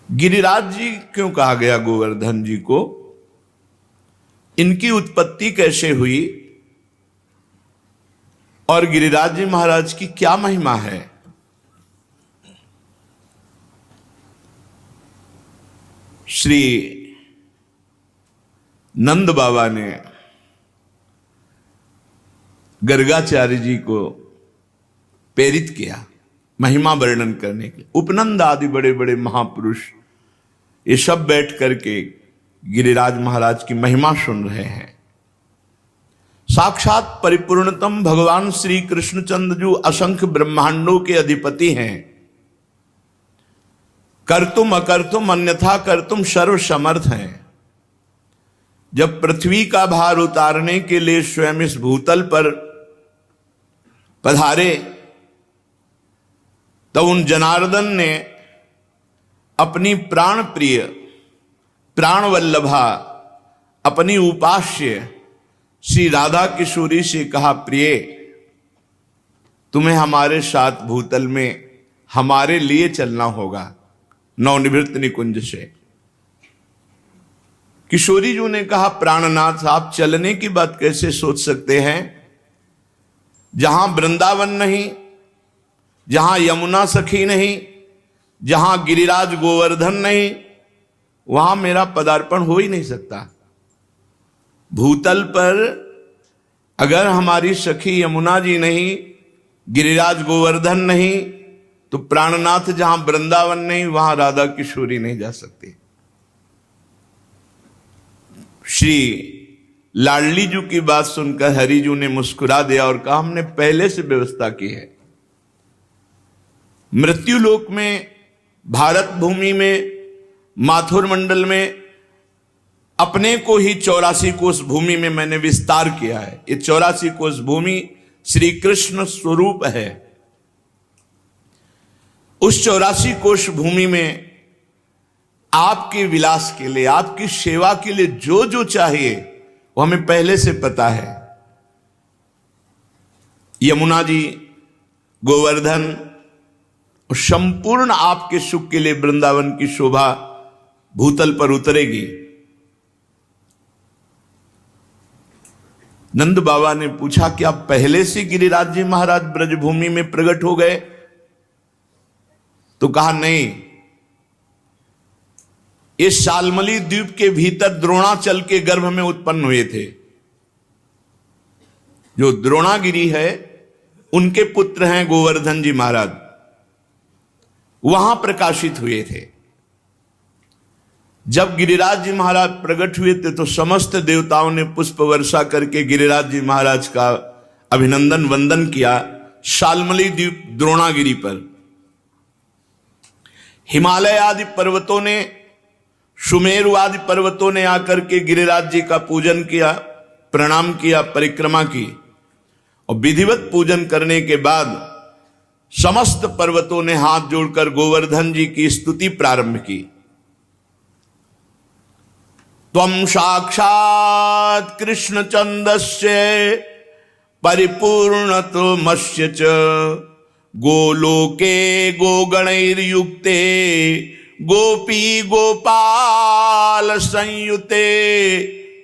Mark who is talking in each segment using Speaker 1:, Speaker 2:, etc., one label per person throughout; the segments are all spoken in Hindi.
Speaker 1: गिरिराज जी क्यों कहा गया गोवर्धन जी को? इनकी उत्पत्ति कैसे हुई और गिरिराज जी महाराज की क्या महिमा है? श्री नंद बाबा ने गर्गाचार्य जी को प्रेरित किया महिमा वर्णन करने के लिए। उपनंद आदि बड़े बड़े महापुरुष ये सब बैठ करके गिरिराज महाराज की महिमा सुन रहे हैं। साक्षात परिपूर्णतम भगवान श्री कृष्णचंद्र जो असंख्य ब्रह्मांडों के अधिपति हैं, कर्तुम अकर्तुम अन्यथा कर्तुम सर्व समर्थ हैं। जब पृथ्वी का भार उतारने के लिए स्वयं इस भूतल पर पधारे तो उन जनार्दन ने अपनी प्राण प्रिय प्राण वल्लभा अपनी उपास्य श्री राधा किशोरी से कहा, प्रिय तुम्हें हमारे साथ भूतल में हमारे लिए चलना होगा नवनिवृत्त निकुंज से। किशोरी जी ने कहा, प्राणनाथ आप चलने की बात कैसे सोच सकते हैं? जहां वृंदावन नहीं, जहां यमुना सखी नहीं, जहां गिरिराज गोवर्धन नहीं, वहां मेरा पदार्पण हो ही नहीं सकता। भूतल पर अगर हमारी सखी यमुना जी नहीं, गिरिराज गोवर्धन नहीं, तो प्राणनाथ जहां वृंदावन नहीं वहां राधा किशोरी नहीं जा सकती। श्री लाडली जी की बात सुनकर हरिजू ने मुस्कुरा दिया और कहा, हमने पहले से व्यवस्था की है। मृत्युलोक में, भारत भूमि में, माथुर मंडल में अपने को ही 84 कोस भूमि में मैंने विस्तार किया है। ये 84 कोस भूमि श्री कृष्ण स्वरूप है। उस 84 कोस भूमि में आपके विलास के लिए, आपकी सेवा के लिए जो जो चाहिए वो हमें पहले से पता है। यमुना जी, गोवर्धन और संपूर्ण आपके सुख के लिए वृंदावन की शोभा भूतल पर उतरेगी। नंद बाबा ने पूछा, क्या पहले से गिरिराज जी महाराज ब्रजभूमि में प्रकट हो गए? तो कहा, नहीं, इस शालमली द्वीप के भीतर द्रोणाचल के गर्भ में उत्पन्न हुए थे। जो द्रोणागिरी है उनके पुत्र हैं गोवर्धन जी महाराज, वहां प्रकाशित हुए थे। जब गिरिराज जी महाराज प्रकट हुए थे तो समस्त देवताओं ने पुष्प वर्षा करके गिरिराज जी महाराज का अभिनंदन वंदन किया शालमली द्वीप द्रोणागिरी पर। हिमालय आदि पर्वतों ने, सुमेरु आदि पर्वतों ने आकर के गिरिराज जी का पूजन किया, प्रणाम किया, परिक्रमा की। और विधिवत पूजन करने के बाद समस्त पर्वतों ने हाथ जोड़कर गोवर्धन जी की स्तुति प्रारंभ की। त्वं साक्षात् कृष्णचंदस्य परिपूर्णतमस्य च गोलोके गोगणैर्युक्ते गोपी गोपाल संयुते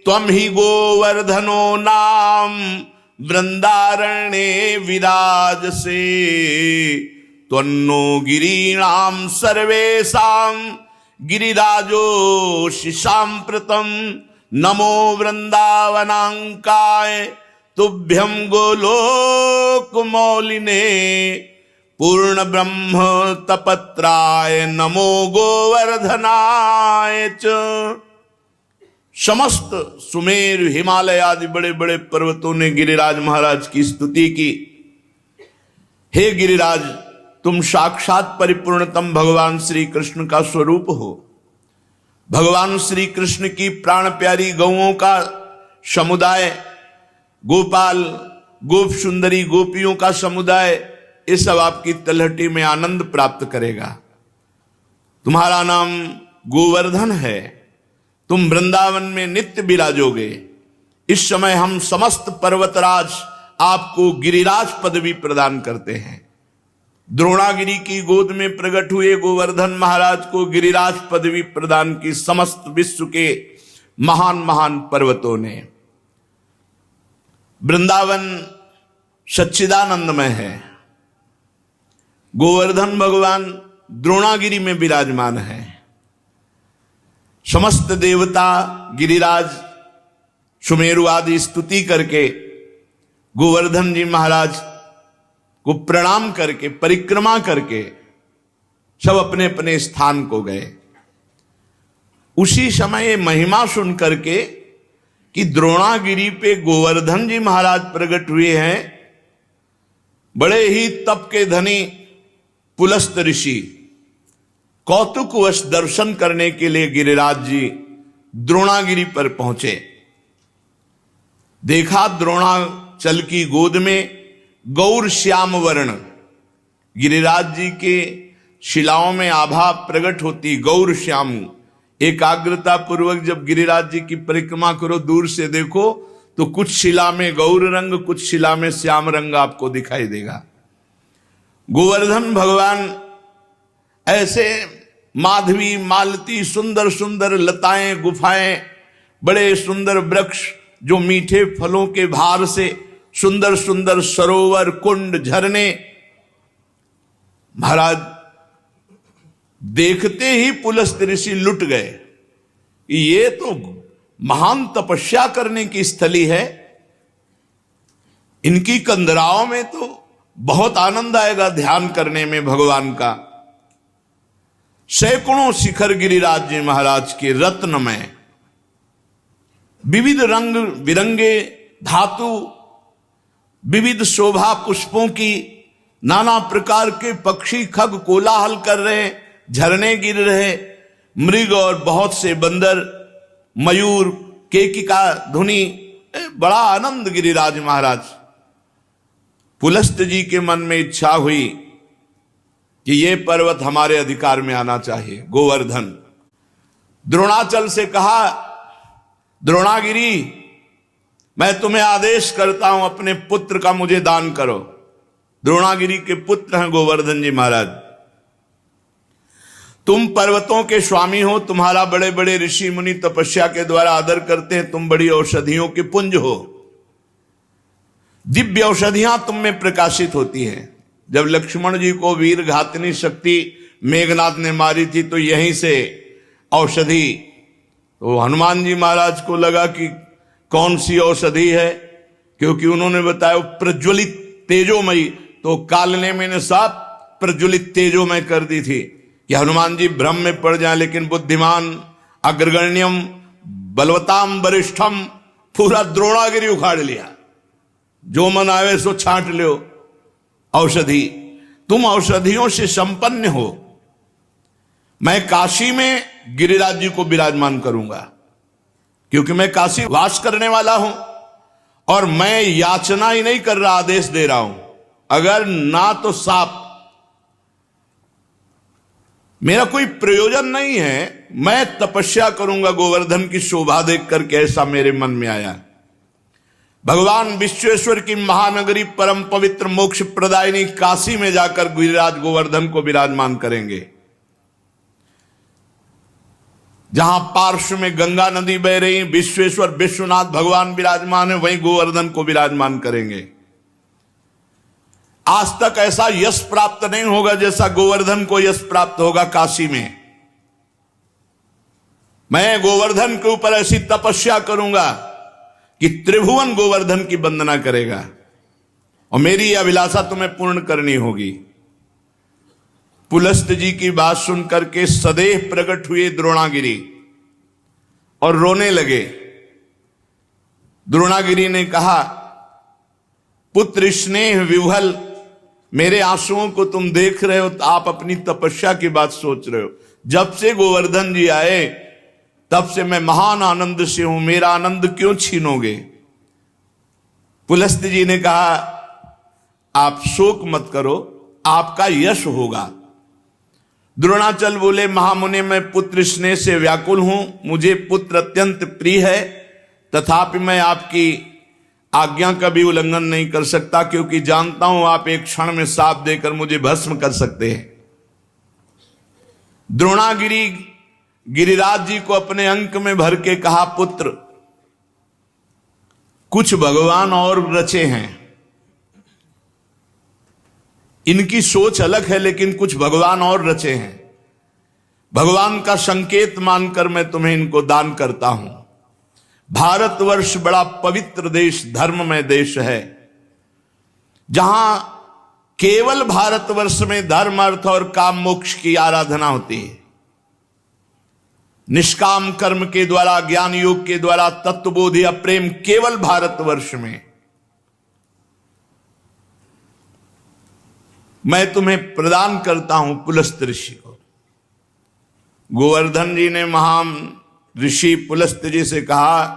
Speaker 1: त्वं हि गोवर्धनो नाम वृंदारण्ये विराजसे त्वन्नो गिरीणां सर्वेषां गिरिराजोऽसि साम्प्रतं नमो वृंदावनांकाय तुभ्यं गोलोकमौलिने पूर्ण ब्रह्म तपत्राय नमो गोवर्धनाय च। समस्त सुमेर, हिमालय आदि बड़े बड़े पर्वतों ने गिरिराज महाराज की स्तुति की। हे गिरिराज, तुम साक्षात परिपूर्णतम भगवान श्री कृष्ण का स्वरूप हो। भगवान श्री कृष्ण की प्राण प्यारी गौओं का समुदाय, गोपाल, गोप सुंदरी गोपियों का समुदाय, ये सब आपकी तलहटी में आनंद प्राप्त करेगा। तुम्हारा नाम गोवर्धन है, तुम वृंदावन में नित्य विराजोगे। इस समय हम समस्त पर्वतराज आपको गिरिराज पदवी प्रदान करते हैं। द्रोणागिरी की गोद में प्रकट हुए गोवर्धन महाराज को गिरिराज पदवी प्रदान की समस्त विश्व के महान महान पर्वतों ने। वृंदावन सच्चिदानंदमय है, गोवर्धन भगवान द्रोणागिरी में विराजमान है। समस्त देवता गिरिराज सुमेरु आदि स्तुति करके गोवर्धन जी महाराज को प्रणाम करके परिक्रमा करके सब अपने अपने स्थान को गए। उसी समय महिमा सुन करके कि द्रोणागिरी पे गोवर्धन जी महाराज प्रकट हुए हैं, बड़े ही तप के धनी पुलस्त ऋषि कौतुकवश दर्शन करने के लिए गिरिराज जी द्रोणागिरी पर पहुंचे। देखा द्रोणाचल की गोद में गौर श्याम वर्ण, गिरिराज जी के शिलाओं में आभा प्रकट होती गौर श्याम। एकाग्रता पूर्वक जब गिरिराज जी की परिक्रमा करो, दूर से देखो तो कुछ शिला में गौर रंग, कुछ शिला में श्याम रंग आपको दिखाई देगा। गोवर्धन भगवान ऐसे माधवी मालती सुंदर सुंदर लताएं गुफाएं, बड़े सुंदर वृक्ष जो मीठे फलों के भार से सुंदर सुंदर सरोवर कुंड झरने, महाराज देखते ही पुलस्त ऋषि लुट गए। ये तो महान तपस्या करने की स्थली है, इनकी कंदराओं में तो बहुत आनंद आएगा ध्यान करने में भगवान का। सैकड़ों शिखर गिरिराज जी महाराज के रत्नमय, विविध रंग बिरंगे धातु, विविध शोभा पुष्पों की, नाना प्रकार के पक्षी खग कोलाहल कर रहे, झरने गिर रहे, मृग और बहुत से बंदर, मयूर, केकिका धुनी, बड़ा आनंद गिरिराज महाराज। पुलस्त जी के मन में इच्छा हुई कि ये पर्वत हमारे अधिकार में आना चाहिए। गोवर्धन द्रोणाचल से कहा, द्रोणागिरी मैं तुम्हें आदेश करता हूं अपने पुत्र का मुझे दान करो। द्रोणागिरी के पुत्र हैं गोवर्धन जी महाराज। तुम पर्वतों के स्वामी हो, तुम्हारा बड़े बड़े ऋषि मुनि तपस्या के द्वारा आदर करते हैं, तुम बड़ी औषधियों के पुंज हो, दिव्य औषधियां तुम में प्रकाशित होती हैं। जब लक्ष्मण जी को वीर घातनी शक्ति मेघनाथ ने मारी थी तो यहीं से औषधि, तो हनुमान जी महाराज को लगा कि कौन सी औषधि है, क्योंकि उन्होंने बताया प्रज्वलित तेजोमयी, तो कालने में ने साफ प्रज्वलित तेजोमय कर दी थी कि हनुमान जी भ्रम में पड़ जाए। लेकिन बुद्धिमान अग्रगण्यम बलवताम वरिष्ठम, पूरा द्रोणागिरी उखाड़ लिया, जो मन आवे सो छांट लो औषधि। तुम औषधियों से संपन्न हो। मैं काशी में गिरिराज जी को विराजमान करूंगा, क्योंकि मैं काशी वास करने वाला हूं, और मैं याचना ही नहीं कर रहा, आदेश दे रहा हूं। अगर ना तो साप, मेरा कोई प्रयोजन नहीं है, मैं तपस्या करूंगा गोवर्धन की शोभा देख करके, ऐसा मेरे मन में आया। भगवान विश्वेश्वर की महानगरी परम पवित्र मोक्ष प्रदायिनी काशी में जाकर गिरिराज गोवर्धन को विराजमान करेंगे। जहां पार्श्व में गंगा नदी बह रही, विश्वेश्वर विश्वनाथ भगवान विराजमान है, वहीं गोवर्धन को विराजमान करेंगे। आज तक ऐसा यश प्राप्त नहीं होगा जैसा गोवर्धन को यश प्राप्त होगा काशी में। मैं गोवर्धन के ऊपर ऐसी तपस्या करूंगा कि त्रिभुवन गोवर्धन की वंदना करेगा, और मेरी यह अभिलाषा तुम्हें पूर्ण करनी होगी। पुलस्त जी की बात सुनकर के सदैव प्रकट हुए द्रोणागिरी और रोने लगे। द्रोणागिरी ने कहा, पुत्र स्नेह विह्वल, मेरे आंसुओं को तुम देख रहे हो तो आप अपनी तपस्या की बात सोच रहे हो। जब से गोवर्धन जी आए तब से मैं महान आनंद से हूं, मेरा आनंद क्यों छीनोगे। पुलस्त जी ने कहा, आप शोक मत करो, आपका यश होगा। द्रोणाचल बोले, महामुनि मैं पुत्र स्नेह से व्याकुल हूं, मुझे पुत्र अत्यंत प्रिय है, तथापि मैं आपकी आज्ञा का भी उल्लंघन नहीं कर सकता, क्योंकि जानता हूं आप एक क्षण में साप देकर मुझे भस्म कर सकते हैं। द्रोणागिरी गिरिराज जी को अपने अंक में भर के कहा, पुत्र कुछ भगवान और रचे हैं, इनकी सोच अलग है लेकिन कुछ भगवान और रचे हैं। भगवान का संकेत मानकर मैं तुम्हें इनको दान करता हूं। भारतवर्ष बड़ा पवित्र देश, धर्ममय देश है, जहां केवल भारतवर्ष में धर्म, अर्थ और काम मोक्ष की आराधना होती है। निष्काम कर्म के द्वारा, ज्ञान योग के द्वारा तत्वबोध या प्रेम केवल भारतवर्ष में। मैं तुम्हें प्रदान करता हूं पुलस्त ऋषि को। गोवर्धन जी ने महान ऋषि पुलस्त जी से कहा,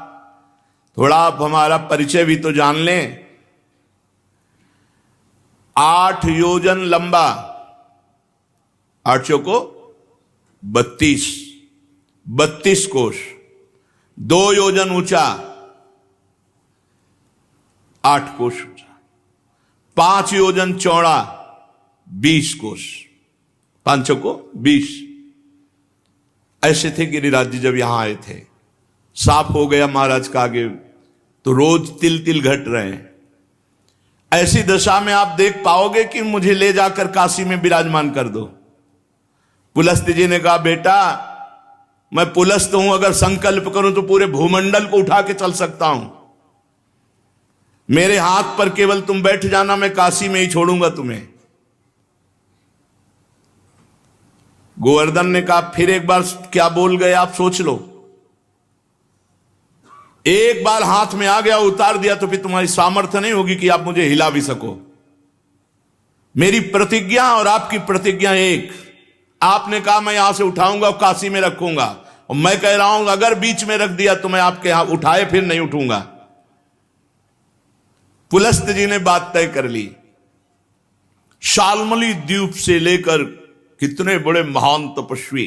Speaker 1: थोड़ा आप हमारा परिचय भी तो जान लें। 8 योजन लंबा, 8 चौको 32 कोश, 2 योजन ऊंचा, 8 कोश ऊंचा, 5 योजन चौड़ा, 20 कोश, 5 चौको 20। ऐसे थे गिरिराज जी जब यहां आए थे। साफ हो गया महाराज का आगे तो रोज तिल तिल घट रहे हैं। ऐसी दशा में आप देख पाओगे कि मुझे ले जाकर काशी में विराजमान कर दो। पुलस्त जी ने कहा, बेटा मैं पुलस्त हूं, अगर संकल्प करूं तो पूरे भूमंडल को उठा के चल सकता हूं। मेरे हाथ पर केवल तुम बैठ जाना, मैं काशी में ही छोड़ूंगा तुम्हें। गोवर्धन ने कहा, फिर एक बार क्या बोल गए आप, सोच लो। एक बार हाथ में आ गया, उतार दिया तो फिर तुम्हारी सामर्थ्य नहीं होगी कि आप मुझे हिला भी सको। मेरी प्रतिज्ञा और आपकी प्रतिज्ञा एक। आपने कहा मैं यहां से उठाऊंगा और काशी में रखूंगा, और मैं कह रहा हूं अगर बीच में रख दिया तो मैं आपके यहां उठाए फिर नहीं उठूंगा। पुलस्त जी ने बात तय कर ली। शाल्मली द्वीप से लेकर कितने बड़े महान तपस्वी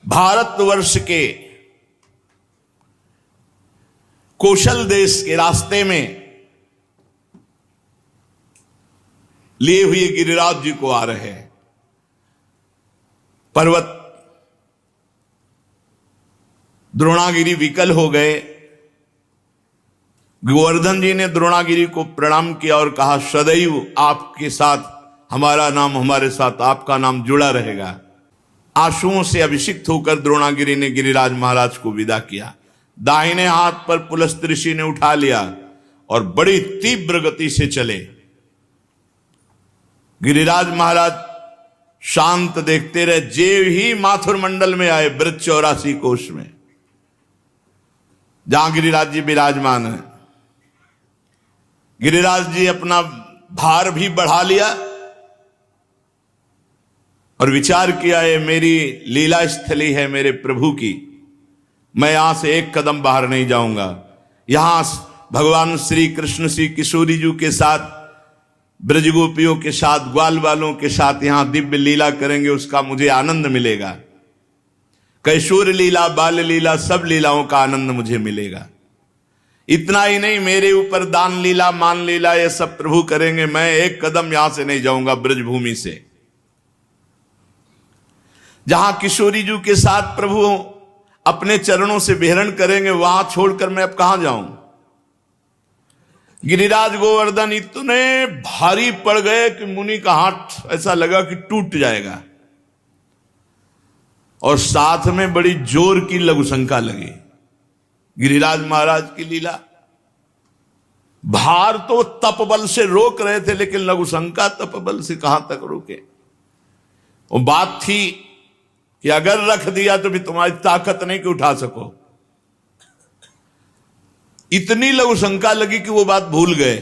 Speaker 1: भारतवर्ष के कौशल देश के रास्ते में लिए हुए गिरिराज जी को आ रहे हैं। पर्वत द्रोणागिरी विकल हो गए। गोवर्धन जी ने द्रोणागिरी को प्रणाम किया और कहा, सदैव आपके साथ हमारा नाम, हमारे साथ आपका नाम जुड़ा रहेगा। आंसुओं से अभिषिक्त होकर द्रोणागिरी ने गिरिराज महाराज को विदा किया। दाहिने हाथ पर पुलस्त ऋषि ने उठा लिया और बड़ी तीव्र गति से चले। गिरिराज महाराज शांत देखते रहे। जेव ही माथुर मंडल में आए, ब्रज 84 कोश में, जहां गिरिराज जी विराजमान है। गिरिराज जी अपना भार भी बढ़ा लिया और विचार किया, ये मेरी लीला स्थली है मेरे प्रभु की, मैं यहां से एक कदम बाहर नहीं जाऊंगा। यहां भगवान श्री कृष्ण श्री किशोरी जी के साथ, ब्रजगोपियों के साथ, ग्वाल वालों के साथ यहां दिव्य लीला करेंगे, उसका मुझे आनंद मिलेगा। कैशोर लीला, बाल लीला, सब लीलाओं का आनंद मुझे मिलेगा। इतना ही नहीं, मेरे ऊपर दान लीला, मान लीला, ये सब प्रभु करेंगे। मैं एक कदम यहां से नहीं जाऊंगा ब्रजभूमि से। जहां किशोरी जी के साथ प्रभु अपने चरणों से विहरण करेंगे, वहां छोड़कर मैं अब कहां जाऊं। गिरिराज गोवर्धन इतने भारी पड़ गए कि मुनि का हाथ ऐसा लगा कि टूट जाएगा, और साथ में बड़ी जोर की लघुशंका लगी। गिरिराज महाराज की लीला, भार तो तपबल से रोक रहे थे, लेकिन लघुशंका तपबल से कहां तक रोके। वो बात थी कि अगर रख दिया तो भी तुम्हारी ताकत नहीं कि उठा सको। इतनी लघुशंका लगी कि वो बात भूल गए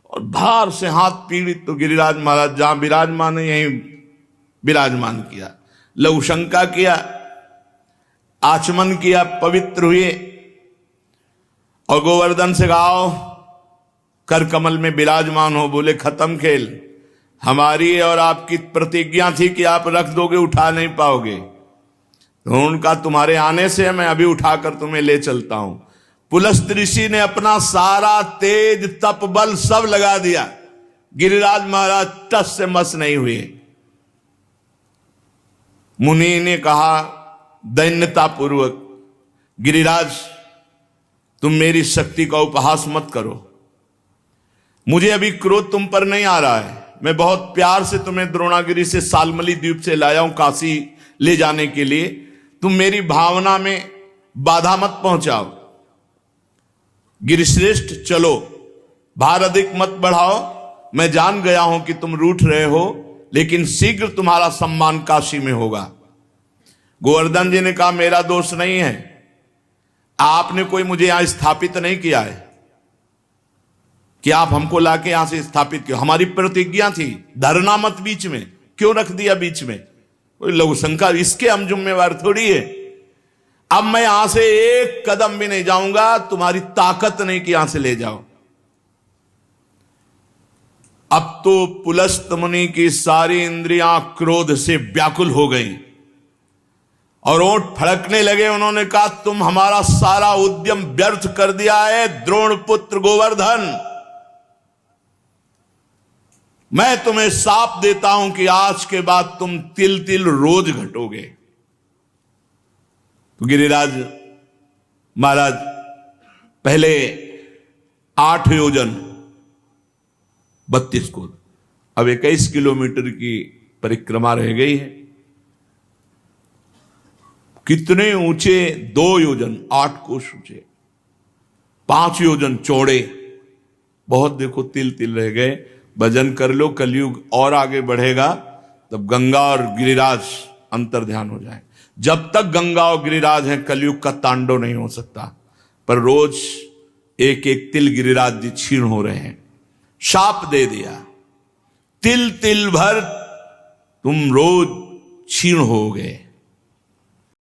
Speaker 1: और भार से हाथ पीड़ित। तो गिरिराज महाराज जहां विराजमान है यहीं विराजमान किया, लघुशंका किया, आचमन किया, पवित्र हुए और गोवर्धन से गाओ, कर कमल में विराजमान हो। बोले खत्म खेल, हमारी और आपकी प्रतिज्ञा थी कि आप रख दोगे, उठा नहीं पाओगे। तो उनका तुम्हारे आने से मैं अभी उठाकर तुम्हें ले चलता हूं। पुलस्त ऋषि ने अपना सारा तेज तप बल सब लगा दिया, गिरिराज महाराज टस से मस नहीं हुए। मुनि ने कहा दैन्यता पूर्वक, गिरिराज तुम मेरी शक्ति का उपहास मत करो, मुझे अभी क्रोध तुम पर नहीं आ रहा है। मैं बहुत प्यार से तुम्हें द्रोणागिरी से सालमली द्वीप से लाया हूं काशी ले जाने के लिए, तुम मेरी भावना में बाधा मत पहुंचाओ। गिरिश्रेष्ठ चलो, भार अधिक मत बढ़ाओ, मैं जान गया हूं कि तुम रूठ रहे हो, लेकिन शीघ्र तुम्हारा सम्मान काशी में होगा। गोवर्धन जी ने कहा मेरा दोष नहीं है, आपने कोई मुझे यहां स्थापित नहीं किया है कि आप हमको लाके यहां से स्थापित किया। हमारी प्रतिज्ञा थी धरना मत बीच में, क्यों रख दिया बीच में? कोई लघु शंका, इसके हम जिम्मेवार थोड़ी है। अब मैं यहां से एक कदम भी नहीं जाऊंगा, तुम्हारी ताकत नहीं कि यहां से ले जाओ। अब तो पुलस्त मुनि की सारी इंद्रियां क्रोध से व्याकुल हो गईं और ओंठ फड़कने लगे। उन्होंने कहा तुम हमारा सारा उद्यम व्यर्थ कर दिया है द्रोण पुत्र गोवर्धन, मैं तुम्हें शाप देता हूं कि आज के बाद तुम तिल तिल रोज घटोगे। तो गिरिराज महाराज पहले 8 योजन 32 कोस, अब 21 किलोमीटर की परिक्रमा रह गई है। कितने ऊंचे? 2 योजन 8 कोस ऊंचे, 5 योजन चौड़े, बहुत देखो तिल तिल रह गए। भजन कर लो, कलयुग और आगे बढ़ेगा तब गंगा और गिरिराज अंतर ध्यान हो जाए। जब तक गंगा और गिरिराज हैं कलयुग का तांडव नहीं हो सकता, पर रोज एक एक तिल गिरिराज जी क्षीण हो रहे हैं। शाप दे दिया, तिल तिल भर तुम रोज क्षीण हो गए।